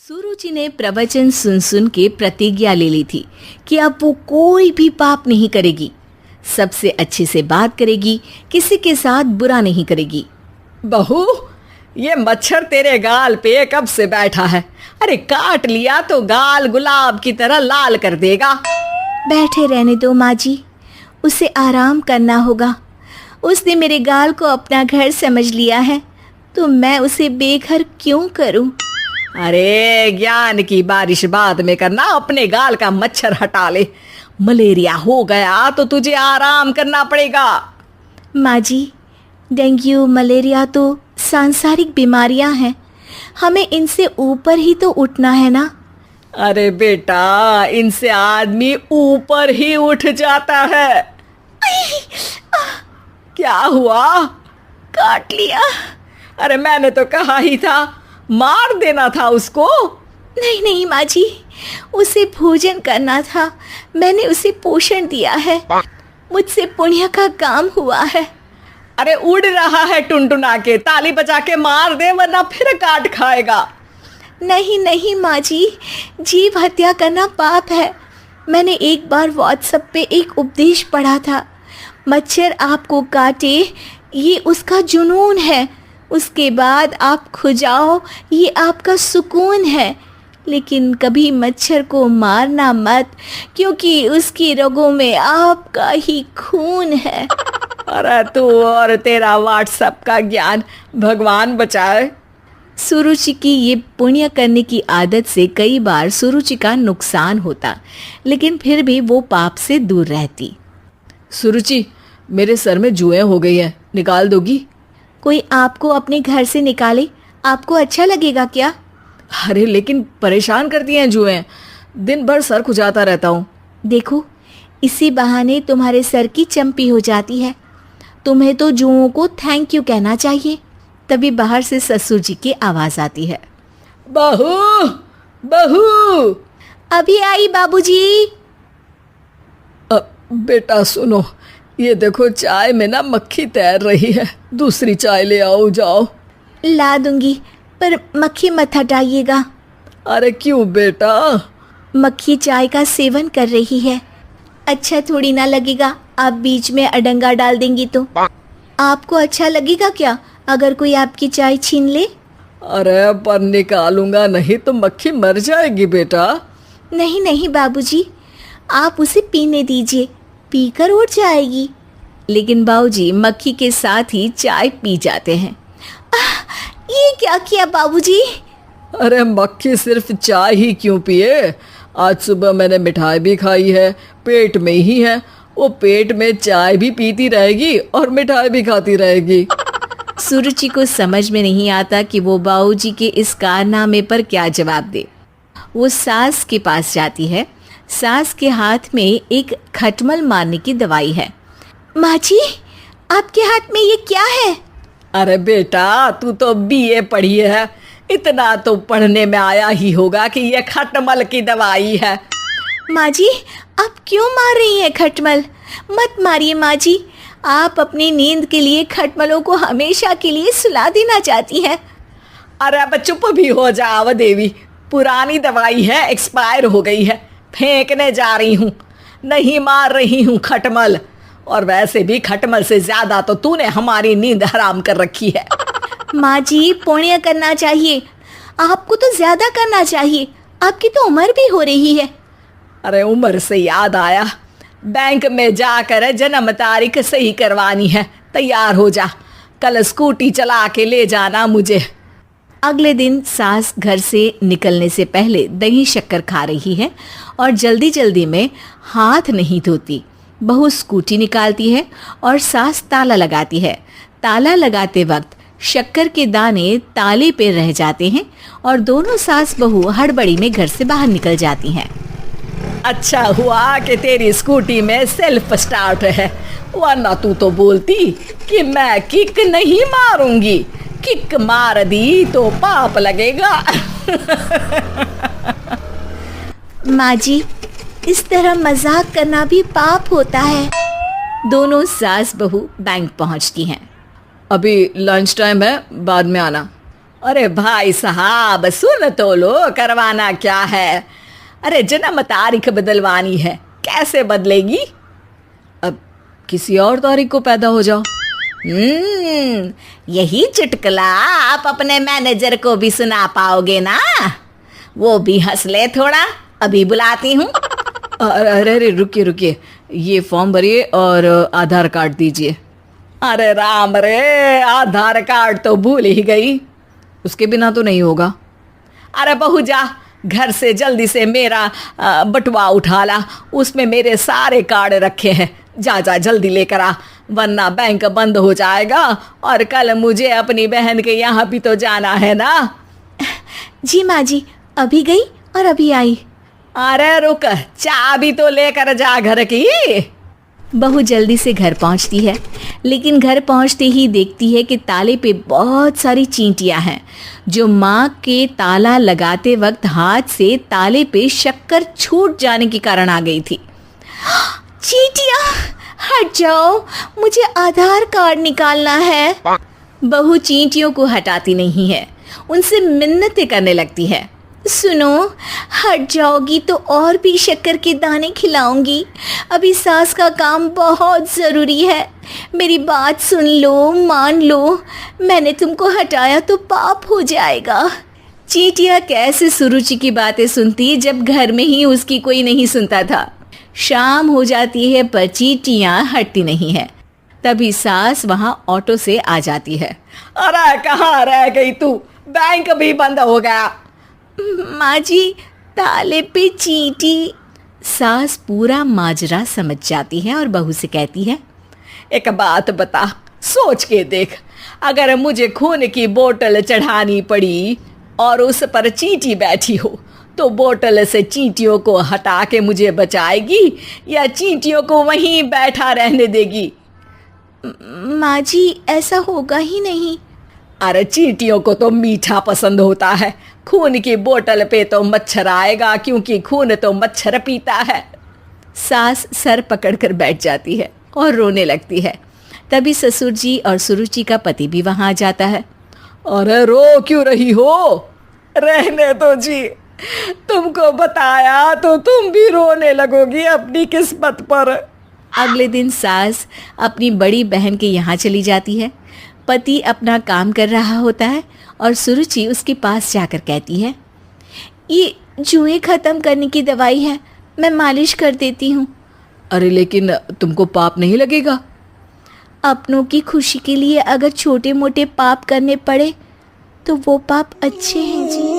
सुरुचि ने प्रवचन सुन सुन के प्रतिज्ञा ले ली थी कि अब वो कोई भी पाप नहीं करेगी, सबसे अच्छे से बात करेगी, किसी के साथ बुरा नहीं करेगी। बहू, ये मच्छर तेरे गाल पे कब से बैठा है? अरे काट लिया तो गाल गुलाब की तरह लाल कर देगा। बैठे रहने दो माँ जी, उसे आराम करना होगा। उसने मेरे गाल को अपना घर समझ लिया है, तो मैं उसे बेघर क्यों करूं? अरे ज्ञान की बारिश बाद में करना, अपने गाल का मच्छर हटा ले। मलेरिया हो गया तो तुझे आराम करना पड़ेगा। माँ जी, डेंगू मलेरिया तो सांसारिक बीमारियां हैं, हमें इनसे ऊपर ही तो उठना है ना। अरे बेटा, इनसे आदमी ऊपर ही उठ जाता है। क्या हुआ? काट लिया। अरे मैंने तो कहा ही था, मार देना था उसको। नहीं नहीं माँ जी, उसे भोजन करना था, मैंने उसे पोषण दिया है, मुझसे पुण्य का काम हुआ है। अरे उड़ रहा है टुनटुना के, ताली बजा के मार दे वरना फिर काट खाएगा। नहीं नहीं माँ जी, जीव हत्या करना पाप है। मैंने एक बार व्हाट्सएप पे एक उपदेश पढ़ा था, मच्छर आपको काटे ये उसका जुनून है, उसके बाद आप खुजाओ ये आपका सुकून है। लेकिन कभी मच्छर को मारना मत, क्योंकि उसकी रगों में आपका ही खून है। अरे तू और तेरा व्हाट्सएप का ज्ञान, भगवान बचाए। सुरुचि की ये पुण्य करने की आदत से कई बार सुरुचि का नुकसान होता, लेकिन फिर भी वो पाप से दूर रहती। सुरुचि, मेरे सर में जुएं हो गई हैं, निकाल दोगी? कोई आपको अपने घर से निकाले, आपको अच्छा लगेगा क्या? अरे लेकिन परेशान करती हैं जुएं, दिन भर सर खुजाता रहता हूँ। देखो, इसी बहाने तुम्हारे सर की चंपी हो जाती है। तुम्हें तो जुओं को थैंक यू कहना चाहिए। तभी बाहर से ससुर जी की आवाज आती है। बहू, बहू। अभी आई बाबूजी। बेटा सुनो, ये देखो चाय में ना मक्खी तैर रही है, दूसरी चाय ले आओ जाओ। ला दूंगी, पर मक्खी मत हटाइएगा। अरे क्यों बेटा? मक्खी चाय का सेवन कर रही है, अच्छा थोड़ी ना लगेगा आप बीच में अडंगा डाल देंगी तो। आपको अच्छा लगेगा क्या अगर कोई आपकी चाय छीन ले? अरे पर निकालूंगा नहीं तो मक्खी मर जाएगी बेटा। नहीं नहीं बाबूजी, आप उसे पीने दीजिए, पीकर उड़ जाएगी। लेकिन बाबूजी मक्खी के साथ ही चाय पी जाते हैं। ये क्या किया बाबूजी? अरे मक्खी सिर्फ चाय ही क्यों पिए, आज सुबह मैंने मिठाई भी खाई है, पेट में ही है, वो पेट में चाय भी पीती रहेगी और मिठाई भी खाती रहेगी। सुरुचि को समझ में नहीं आता कि वो बाबूजी के इस कारनामे पर क्या जवाब दे। वो सास के पास जाती है। सास के हाथ में एक खटमल मारने की दवाई है। माँ जी, आपके हाथ में ये क्या है? अरे बेटा, तू तो बीए पढ़ी है, इतना तो पढ़ने में आया ही होगा कि ये खटमल की दवाई है। माँ जी, आप क्यों मार रही हैं खटमल? मत मारिए माँ जी, आप अपनी नींद के लिए खटमलों को हमेशा के लिए सुला देना चाहती हैं। अरे अब चुप भी हो जाओ देवी, पुरानी दवाई है, एक्सपायर हो गई है, फेंकने जा रही हूँ, नहीं मार रही हूँ खटमल। और वैसे भी खटमल से ज्यादा तो तूने हमारी नींद हराम कर रखी है। माँ जी, पुण्य करना चाहिए, आपको तो ज्यादा करना चाहिए, आपकी तो उम्र भी हो रही है। अरे उम्र से याद आया, बैंक में जाकर जन्म तारीख सही करवानी है, तैयार हो जा, कल स्कूटी चला के ले जाना मुझे। अगले दिन सास घर से निकलने से पहले दही शक्कर खा रही है और जल्दी जल्दी में हाथ नहीं धोती। बहू स्कूटी निकालती है और सास ताला लगाती है। ताला लगाते वक्त शक्कर के दाने ताले पे रह जाते हैं और दोनों सास बहू हड़बड़ी में घर से बाहर निकल जाती हैं। अच्छा हुआ कि तेरी स्कूटी में सेल्फ स्टार्ट है, वरना तू तो बोलती कि मैं किक नहीं मारूंगी, किक मार दी तो पाप लगेगा। माँ जी, इस तरह मजाक करना भी पाप होता है। दोनों सास बहू बैंक पहुंचती हैं। अभी लंच टाइम है, बाद में आना। अरे भाई साहब सुन तो लो, करवाना क्या है? अरे जन्म तारीख बदलवानी है, कैसे बदलेगी? अब किसी और तारीख को पैदा हो जाओ। यही चुटकुला आप अपने मैनेजर को भी सुना पाओगे ना? वो भी हंस ले थोड़ा, अभी बुलाती हूँ। अरे अरे रुकिए रुकिए, ये फॉर्म भरिए और आधार कार्ड दीजिए। अरे राम रे, आधार कार्ड तो भूल ही गई, उसके बिना तो नहीं होगा। अरे बहू जा घर से जल्दी से मेरा बटुआ उठा ला, उसमें मेरे सारे कार्ड रखे हैं। जा जा जल्दी लेकर आ, वरना बैंक बंद हो जाएगा और कल मुझे अपनी बहन के यहाँ भी तो जाना है ना। जी माँ जी, अभी गई और अभी आई। अरे रुक, चाबी तो लेकर जा घर की। बहू जल्दी से घर पहुंचती है, लेकिन घर पहुंचते ही देखती है कि ताले पे बहुत सारी चींटियां हैं, जो माँ के ताला लगाते वक्त हाथ से ताले पे शक्कर छूट जाने के कारण आ गई थी। चींटियां हट जाओ, मुझे आधार कार्ड निकालना है। बहू चींटियों को हटाती नहीं है, उनसे मिन्नतें करने लगती है। सुनो, हट जाओगी तो और भी शक्कर के दाने खिलाऊंगी। अभी सास का काम बहुत ज़रूरी है, मेरी बात सुन लो, मान लो। मैंने तुमको हटाया तो पाप हो जाएगा। चींटियाँ कैसे सुरुचि की बातें सुनती जब घर में ही उसकी कोई नहीं सुनता था। शाम हो जाती है पर चींटियाँ हटती नहीं है। तभी सास वहाँ ऑटो से आ जाती है। अरे कहाँ रह गई तू? बैंक भी बंद हो गया। माँ जी, ताले पे चींटी। सास पूरा माजरा समझ जाती है और बहू से कहती है, एक बात बता, सोच के देख, अगर मुझे खून की बोतल चढ़ानी पड़ी और उस पर चींटी बैठी हो, तो बोतल से चींटियों को हटा के मुझे बचाएगी या चींटियों को वहीं बैठा रहने देगी? माँ जी, ऐसा होगा ही नहीं। अरे चींटियों को तो मीठा पसंद होता है, खून की बोतल पे तो मच्छर आएगा, क्योंकि खून तो मच्छर पीता है। सास सर पकड़कर बैठ जाती है और रोने लगती है। तभी ससुर जी और सुरुचि का पति भी वहां आ जाता है। अरे रो क्यों रही हो? रहने दो जी, तुमको बताया तो तुम भी रोने लगोगी अपनी किस्मत पर। अगले दिन सास अपनी बड़ी बहन के यहाँ चली जाती है। पति अपना काम कर रहा होता है और सुरुचि उसके पास जाकर कहती है, ये जुएं ख़त्म करने की दवाई है, मैं मालिश कर देती हूँ। अरे लेकिन तुमको पाप नहीं लगेगा? अपनों की खुशी के लिए अगर छोटे मोटे पाप करने पड़े तो वो पाप अच्छे हैं जी।